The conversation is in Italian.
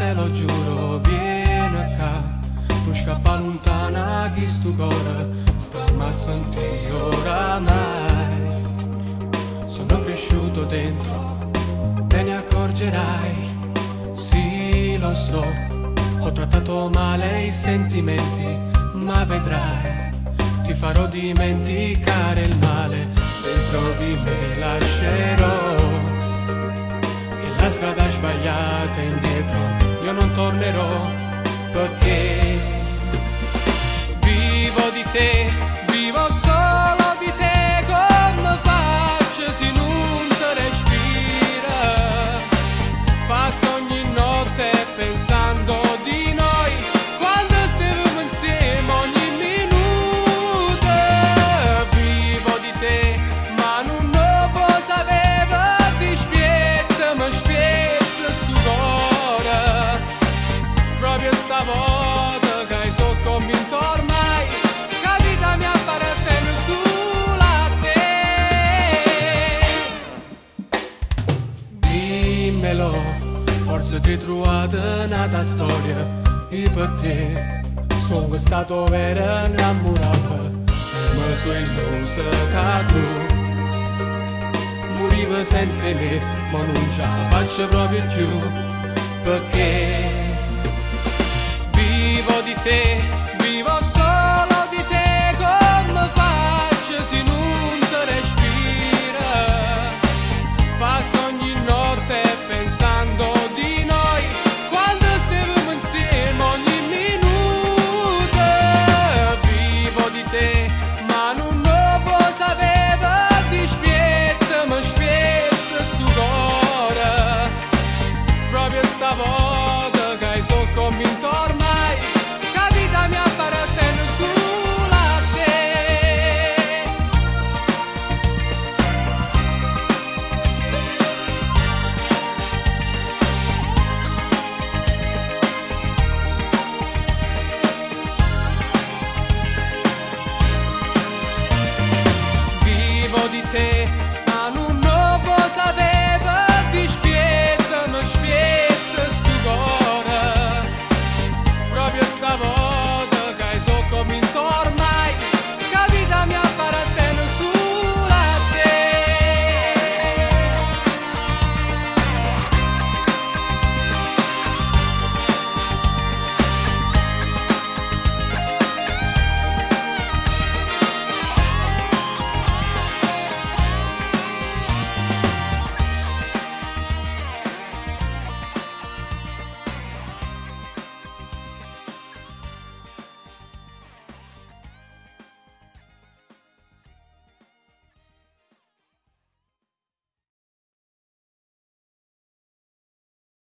te lo giuro, vieni qua, non scappa lontana chi sto cuore, stiamo a sentire oramai. Sono cresciuto dentro, te ne accorgerai, sì lo so, ho trattato male i sentimenti, ma vedrai, ti farò dimenticare il male, dentro di me lascerò, e la strada sbagliata indietro io non tornerò, perché vivo di te, vivo solo di te, come faccio se non ti respira, passo ogni notte pensando di noi, quando stiamo insieme ogni minuto, vivo di te, ma non lo può sapere, ti spietta, mi spezza sto cuore, proprio stavolta che sono convinto ormai, che la vita mi appartiene solo a te. Dimmelo, forse ti trovate un'altra storia, io per te sono stato vero innamorato, e mi sono illuso che tu morivi senza me, ma non ce la faccio proprio più, perché vivo di te,